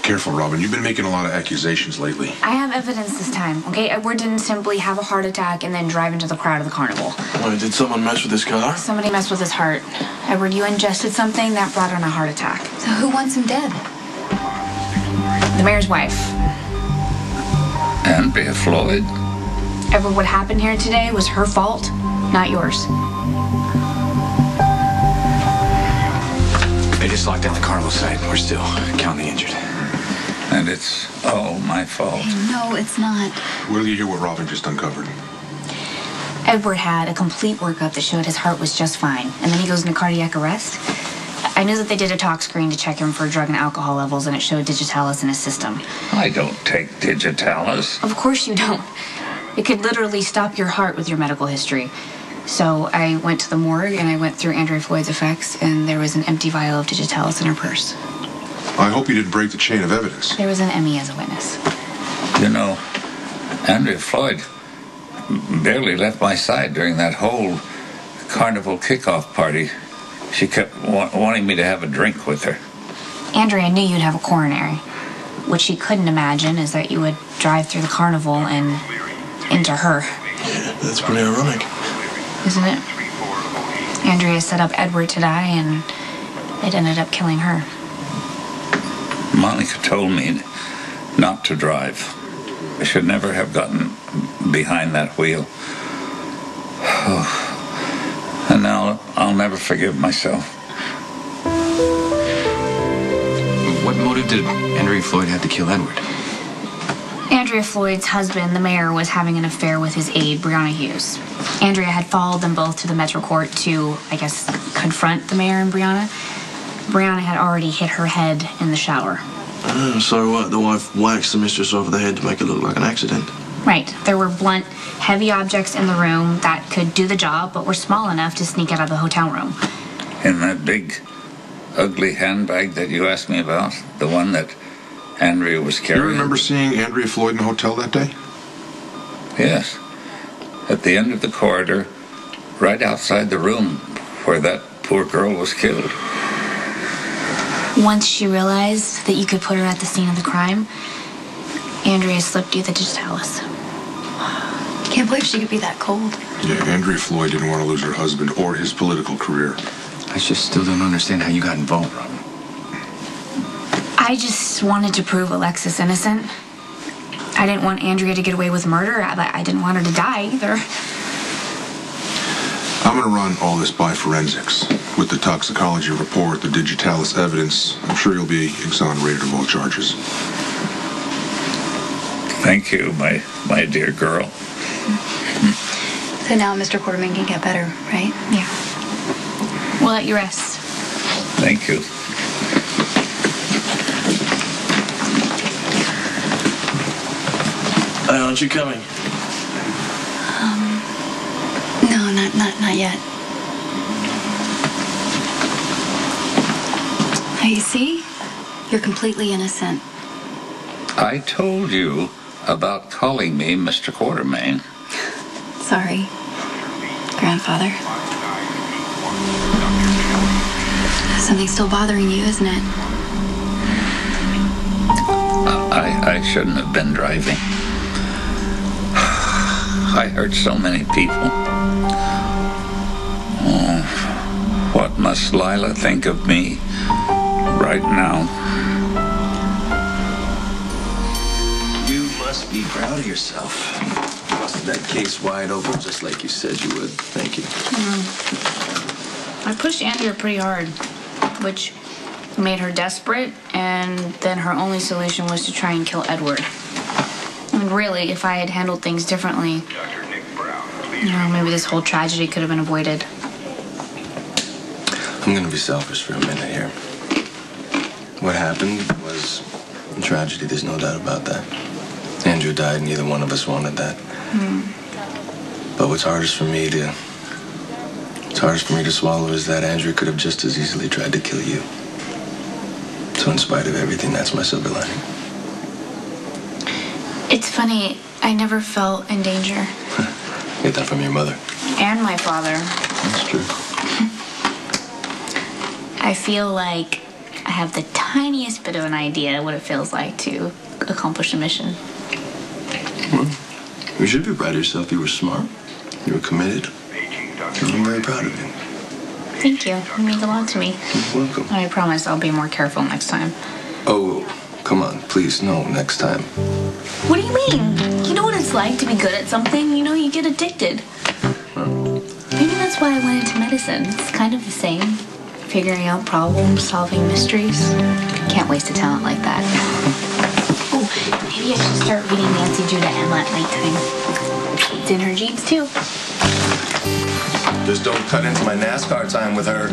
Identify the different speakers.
Speaker 1: Careful, Robin. You've been making a lot of accusations lately.
Speaker 2: I have evidence this time, okay? Edward didn't simply have a heart attack and then drive into the crowd of the carnival.
Speaker 3: Why, did someone mess with his car?
Speaker 2: Somebody messed with his heart. Edward, you ingested something that brought on a heart attack.
Speaker 4: So who wants him dead?
Speaker 2: The mayor's wife.
Speaker 5: Andrea Floyd.
Speaker 2: Edward, what happened here today was her fault, not yours.
Speaker 6: They just locked down the carnival site. We're still counting the injured.
Speaker 5: And it's all my fault.
Speaker 4: No, it's not.
Speaker 1: Will you hear what Robin just uncovered?
Speaker 2: Edward had a complete workup that showed his heart was just fine, and then he goes into cardiac arrest. I knew that they did a tox screen to check him for drug and alcohol levels, and it showed digitalis in his system.
Speaker 5: I don't take digitalis.
Speaker 2: Of course you don't. It could literally stop your heart with your medical history. So I went to the morgue, and I went through Andrea Floyd's effects, and there was an empty vial of digitalis in her purse.
Speaker 1: I hope you didn't break the chain of evidence.
Speaker 2: There was an Emmy as a witness.
Speaker 5: You know, Andrea Floyd barely left my side during that whole carnival kickoff party. She kept wanting me to have a drink with her.
Speaker 2: Andrea knew you'd have a coronary. What she couldn't imagine is that you would drive through the carnival and into her.
Speaker 3: Yeah, that's pretty ironic.
Speaker 2: Isn't it? Andrea set up Edward to die, and it ended up killing her.
Speaker 5: Monica told me not to drive. I should never have gotten behind that wheel. And now I'll never forgive myself.
Speaker 6: What motive did Andrea Floyd have to kill Edward?
Speaker 2: Andrea Floyd's husband, the mayor, was having an affair with his aide, Brianna Hughes. Andrea had followed them both to the Metro Court to, I guess, confront the mayor and Brianna. Brianna had already hit her head in the shower.
Speaker 3: So what? The wife whacks the mistress over the head to make it look like an accident?
Speaker 2: Right. There were blunt, heavy objects in the room that could do the job, but were small enough to sneak out of the hotel room.
Speaker 5: In that big, ugly handbag that you asked me about, the one that Andrea was carrying.
Speaker 1: You remember seeing Andrea Floyd in the hotel that day?
Speaker 5: Yes. At the end of the corridor, right outside the room where that poor girl was killed.
Speaker 2: Once she realized that you could put her at the scene of the crime, Andrea slipped you the digitalis.
Speaker 4: Can't believe she could be that cold.
Speaker 1: Yeah, Andrea Floyd didn't want to lose her husband or his political career.
Speaker 6: I just still don't understand how you got involved, Robin.
Speaker 2: I just wanted to prove Alexis innocent. I didn't want Andrea to get away with murder. I didn't want her to die either.
Speaker 1: I'm going to run all this by forensics. With the toxicology report, the digitalis evidence, I'm sure you'll be exonerated of all charges.
Speaker 5: Thank you, my dear girl.
Speaker 4: So now Mr. Quarterman can get better, right?
Speaker 2: Yeah. We'll let you rest.
Speaker 5: Thank you.
Speaker 3: Aren't you coming?
Speaker 4: No, not yet. Now, you see? You're completely innocent.
Speaker 5: I told you about calling me Mr. Quartermain.
Speaker 4: Sorry, Grandfather. Something's still bothering you, isn't it?
Speaker 5: I shouldn't have been driving. I hurt so many people. Oh, what must Lila think of me right now?
Speaker 7: You must be proud of yourself. Busted that case wide open just like you said you would. Thank you.
Speaker 2: I pushed Andrea pretty hard, which made her desperate, and then her only solution was to try and kill Edward. I mean, really, if I had handled things differently, maybe this whole tragedy could have been avoided.
Speaker 7: I'm gonna be selfish for a minute here. What happened was a tragedy, there's no doubt about that. Andrew died, neither one of us wanted that. But what's hardest for me to swallow is that Andrew could have just as easily tried to kill you. So in spite of everything, that's my silver lining.
Speaker 2: It's funny, I never felt in danger.
Speaker 7: Get that from your mother.
Speaker 2: And my father.
Speaker 7: That's true.
Speaker 2: I feel like I have the tiniest bit of an idea what it feels like to accomplish a mission.
Speaker 7: Well, you should be proud of yourself. You were smart. You were committed. I'm very proud of you.
Speaker 2: Thank you. It means a lot to me.
Speaker 7: You're welcome.
Speaker 2: I promise I'll be more careful next time.
Speaker 7: Oh, come on. Please, no, next time.
Speaker 2: What do you mean? You know what it's like to be good at something? You know, you get addicted. Maybe that's why I went into medicine. It's kind of the same. Figuring out problems, solving mysteries. Can't waste a talent like that. Oh, maybe I should start reading Nancy Drew to Emma at nighttime. It's in her genes, too.
Speaker 7: Just don't cut into my NASCAR time with her.